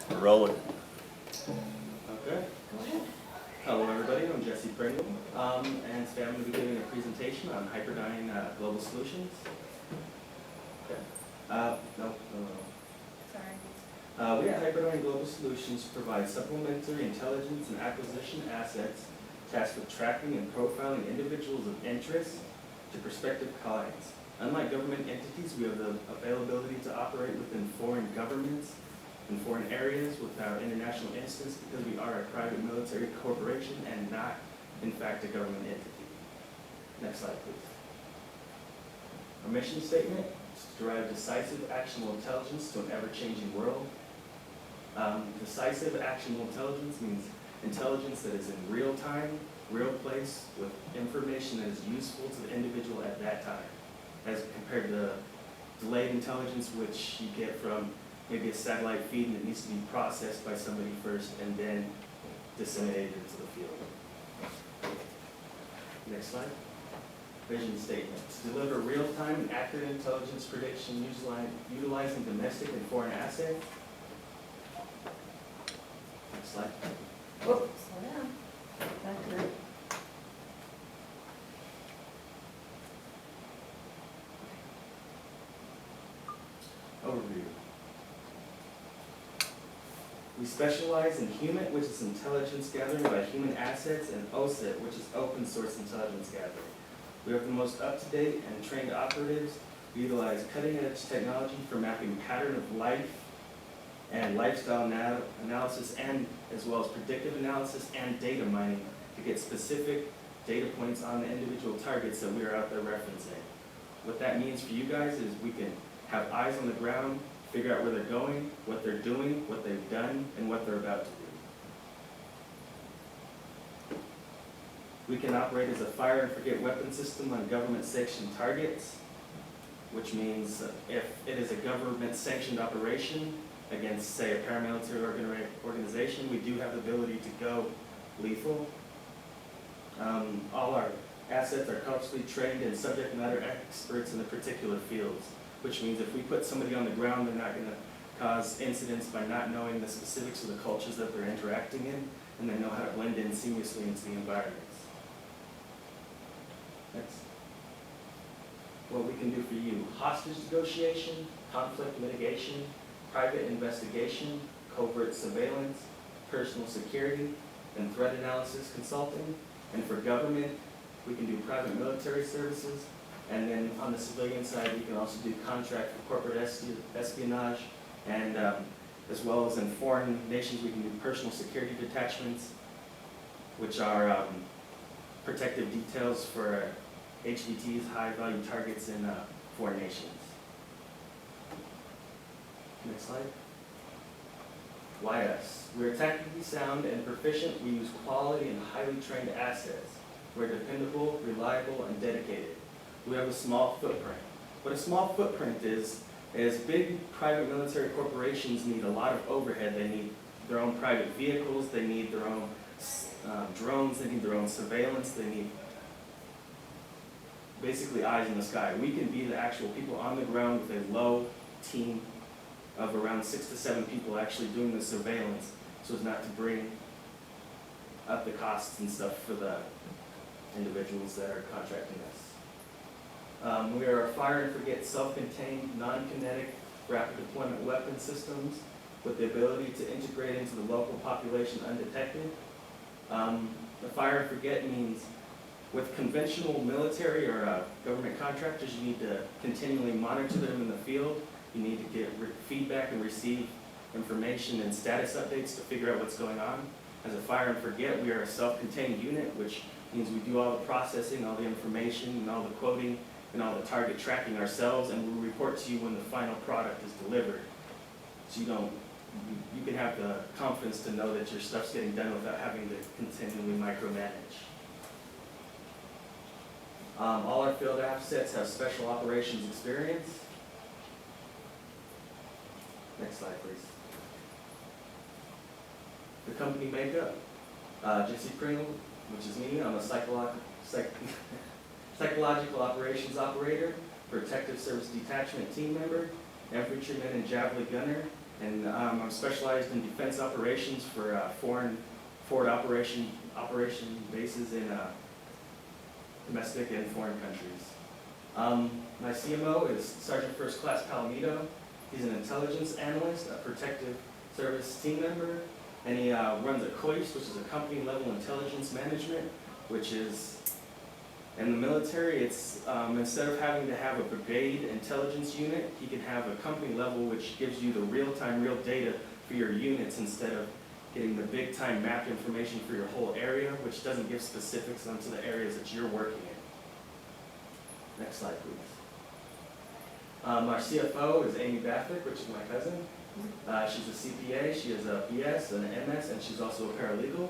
We're rolling. Okay. Go ahead. Hello, everybody. I'm Jesse Pringle, and today I'm going to be giving a presentation on Hyperdyne Global Solutions. Okay. No. Sorry. We at Hyperdyne Global Solutions provide supplementary intelligence and acquisition assets tasked with tracking and profiling individuals of interest to prospective clients. Unlike government entities, we have the availability to operate within foreign governments in foreign areas with our international instance because we are a private military corporation and not, in fact, a government entity. Next slide, please. Our mission statement is to derive decisive, actionable intelligence to an ever-changing world. Decisive, actionable intelligence means intelligence that is in real time, real place, with information that is useful to the individual at that time, as compared to delayed intelligence, which you get from maybe a satellite feed and it needs to be processed by somebody first and then disseminated into the field. Next slide. Vision statement. To deliver real-time and accurate intelligence prediction utilizing domestic and foreign assets. Next slide. Whoop, slow down. Back to it. Overview. We specialize in HUMINT, which is intelligence gathering by human assets, and OSINT, which is open source intelligence gathering. We have the most up-to-date and trained operatives. We utilize cutting-edge technology for mapping pattern of life and lifestyle analysis, and as well as predictive analysis and data mining to get specific data points on the individual targets that we are out there referencing. What that means for you guys is we can have eyes on the ground, figure out where they're going, what they're doing, what they've done, and what they're about to do. We can operate as a fire and forget weapon system on government sanctioned targets, which means if it is a government sanctioned operation against, say, a paramilitary organization, we do have the ability to go lethal. All our assets are constantly trained and subject matter experts in the particular fields, which means if we put somebody on the ground, they're not going to cause incidents by not knowing the specifics of the cultures that they're interacting in, and they know how to blend in seamlessly into the environments. Next. What we can do for you: hostage negotiation, conflict mitigation, private investigation, covert surveillance, personal security, and threat analysis consulting. And for government, we can do private military services. And then on the civilian side, we can also do contract for corporate espionage, and as well as in foreign nations, we can do personal security detachments, which are protective details for HVTs, high-value targets in foreign nations. Next slide. Why us? We're tactically sound and proficient. We use quality and highly trained assets. We're dependable, reliable, and dedicated. We have a small footprint. What a small footprint is big private military corporations need a lot of overhead. They need their own private vehicles, they need their own drones, they need their own surveillance, they need basically eyes in the sky. We can be the actual people on the ground with a low team of around 6 to 7 people actually doing the surveillance so as not to bring up the costs and stuff for the individuals that are contracting us. We are a fire and forget self-contained, non-kinetic, rapid deployment weapon systems with the ability to integrate into the local population undetected. The fire and forget means with conventional military or government contractors, you need to continually monitor them in the field. You need to get feedback and receive information and status updates to figure out what's going on. As a fire and forget, we are a self-contained unit, which means we do all the processing, all the information, and all the quoting, and all the target tracking ourselves, and we report to you when the final product is delivered. So you can have the confidence to know that your stuff's getting done without having to continually micromanage. All our field assets have special operations experience. Next slide, please. The company makeup: Jesse Pringle, which is me. I'm a psychological operations operator, protective service detachment team member, infantryman and javelin gunner, And I'm specialized in defense operations for forward operation bases in domestic and foreign countries. My CMO is Sergeant First Class Palomito. He's an intelligence analyst, a protective service team member, and he runs a COIS, which is a company level intelligence management, which is in the military. It's instead of having to have a brigade intelligence unit, he can have a company level, which gives you the real-time, real data for your units instead of getting the big-time map information for your whole area, which doesn't give specifics onto the areas that you're working in. Next slide, please. Our CFO is Amy Baffett, which is my cousin. She's a CPA, she has a BS and an MS, and she's also a paralegal.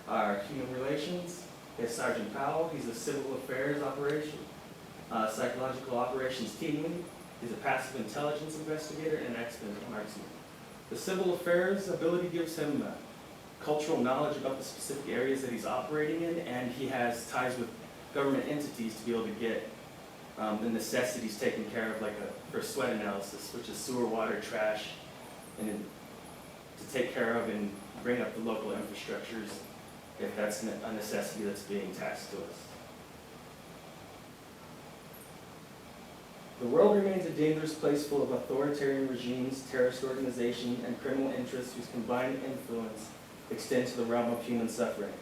Our human relations is Sergeant Powell. He's a civil affairs psychological operations team lead. He's a passive intelligence investigator and expert marksman. The civil affairs ability gives him cultural knowledge about the specific areas that he's operating in, and he has ties with government entities to be able to get the necessities taken care of, like for sweat analysis, which is sewer, water, trash, and to take care of and bring up the local infrastructures if that's a necessity that's being tasked to us. The world remains a dangerous place full of authoritarian regimes, terrorist organizations, and criminal interests whose combined influence extends to the realm of human suffering.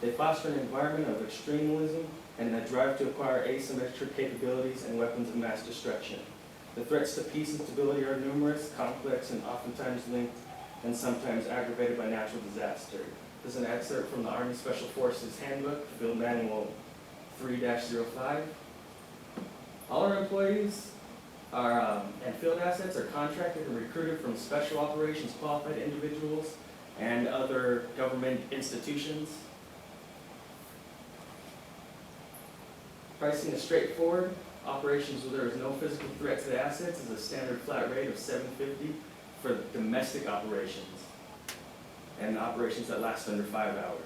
They foster an environment of extremism and a drive to acquire asymmetric capabilities and weapons of mass destruction. The threats to peace and stability are numerous, complex, and oftentimes linked and sometimes aggravated by natural disaster. This is an excerpt from the Army Special Forces Handbook, Field Manual 3-05. All our employees and field assets are contracted and recruited from special operations qualified individuals and other government institutions. Pricing is straightforward. Operations where there is no physical threat to the assets is a standard flat rate of $750 for domestic operations and operations that last under 5 hours.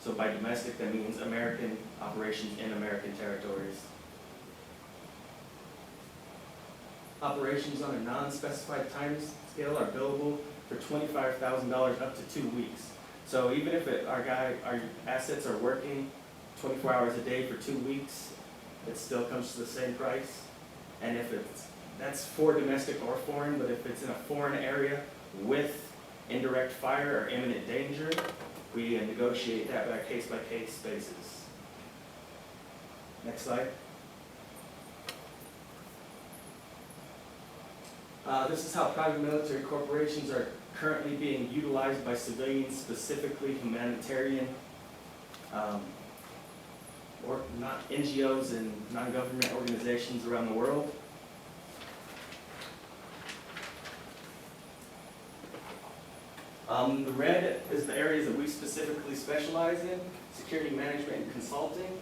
So by domestic, that means American operations in American territories. Operations on a non-specified time scale are billable for $25,000 up to 2 weeks. So even if our assets are working 24 hours a day for 2 weeks, it still comes to the same price. And if that's for domestic or foreign, but if it's in a foreign area with indirect fire or imminent danger, we negotiate that by case basis. Next slide. This is how private military corporations are currently being utilized by civilians, specifically humanitarian or not NGOs and non-government organizations around the world. The red is the areas that we specifically specialize in: security management and consulting,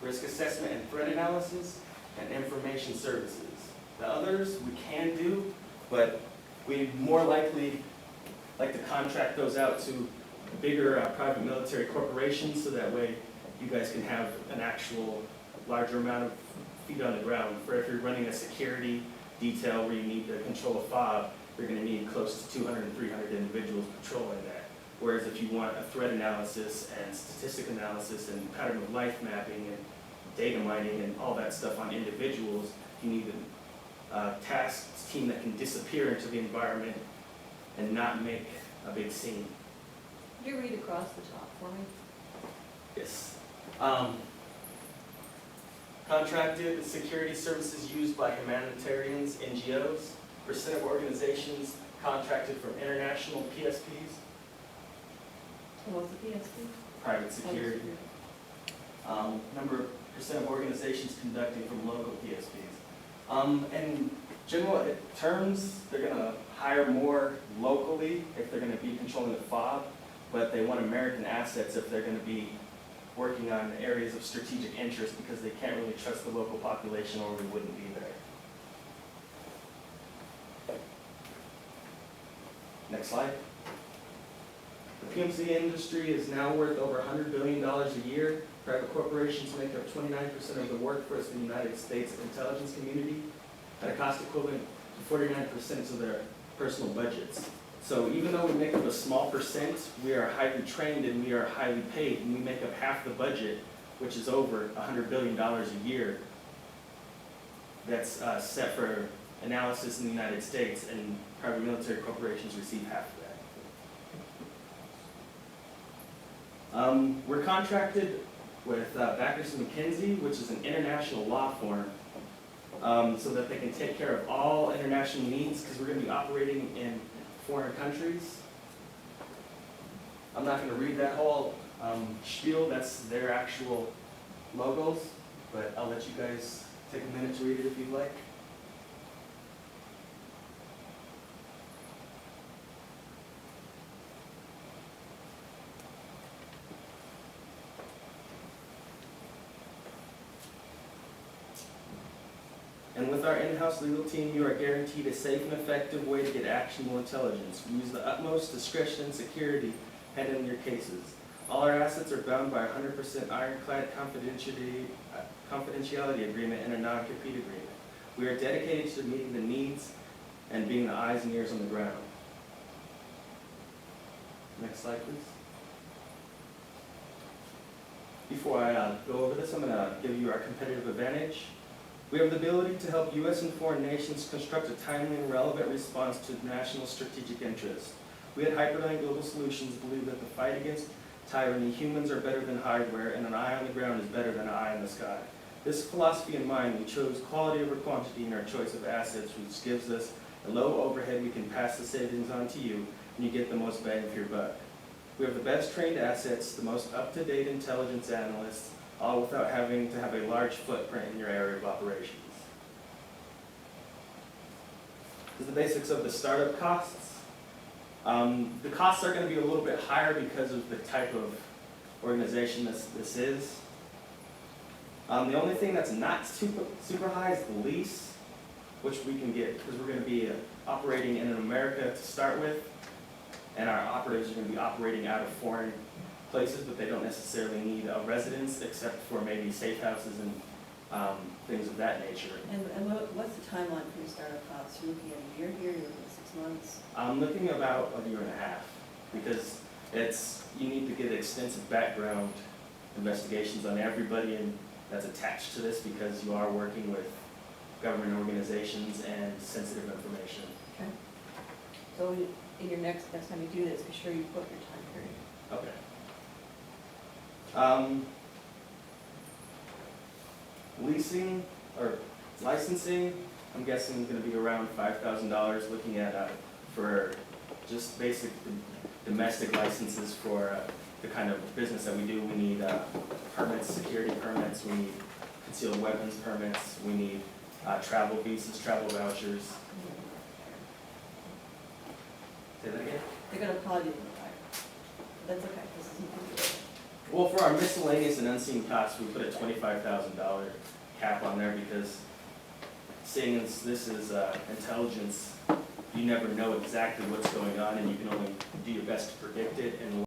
risk assessment and threat analysis, and information services. The others we can do, but we more likely like to contract those out to bigger private military corporations, so that way you guys can have an actual larger amount of feet on the ground. For if you're running a security detail where you need to control a fob, you're going to need close to 200 and 300 individuals patrolling that. Whereas if you want a threat analysis and statistic analysis and pattern of life mapping and data mining and all that stuff on individuals, you need a task team that can disappear into the environment and not make a big scene. Could you read across the top for me? Yes. Contracted security services used by humanitarians, NGOs, percent of organizations contracted from international PSPs, And what's the PSP? private security. Number percent of organizations conducting from local PSPs. In general terms, they're going to hire more locally if they're going to be controlling the FOB, but they want American assets if they're going to be working on areas of strategic interest, because they can't really trust the local population or we wouldn't be there. Next slide. The PMC industry is now worth over $100 billion a year. Private corporations make up 29% of the workforce in the United States intelligence community. at a cost equivalent to 49% of their personal budgets. So even though we make up a small percent, we are highly trained and we are highly paid, and we make up half the budget, which is over $100 billion a year, that's set for analysis in the United States, and private military corporations receive half of that. We're contracted with Backers McKinsey, which is an international law firm, so that they can take care of all international needs, because we're going to be operating in foreign countries. I'm not going to read that whole spiel, that's their actual logos, but I'll let you guys take a minute to read it if you'd like. And with our in-house legal team, you are guaranteed a safe and effective way to get actionable intelligence. We use the utmost discretion and security handling your cases. All our assets are bound by a 100% ironclad confidentiality agreement and a non-compete agreement. We are dedicated to meeting the needs and being the eyes and ears on the ground. Next slide, please. Before I go over this, I'm going to give you our competitive advantage. We have the ability to help U.S. and foreign nations construct a timely and relevant response to national strategic interests. We at Hyperland Global Solutions believe that the fight against tyranny, humans are better than hardware, and an eye on the ground is better than an eye in the sky. This philosophy in mind, we chose quality over quantity in our choice of assets, which gives us a low overhead. We can pass the savings on to you, and you get the most bang for your buck. We have the best trained assets, the most up-to-date intelligence analysts, all without having to have a large footprint in your area of operations. This is the basics of the startup costs. The costs are going to be a little bit higher because of the type of organization this is. The only thing that's not super high is the lease, which we can get because we're going to be operating in America to start with, and our operatives are going to be operating out of foreign places, but they don't necessarily need a residence except for maybe safe houses and things of that nature. And what's the timeline for your startup costs? You're looking at a year here, you're looking at 6 months? I'm looking about a year and a half, because you need to get extensive background investigations on everybody that's attached to this, because you are working with government organizations and sensitive information. Okay. So in your next time you do this, be sure you put your time period. Okay. Leasing or licensing, I'm guessing is going to be around $5,000. Looking at for just basic domestic licenses for the kind of business that we do. We need permits, security permits. We need concealed weapons permits. We need travel visas, travel vouchers. Say that again. They're gonna probably be a little higher. That's okay, this isn't. Well, for our miscellaneous and unseen costs, we put a $25,000 cap on there, because seeing as this is intelligence, you never know exactly what's going on, and you can only do your best to predict it. And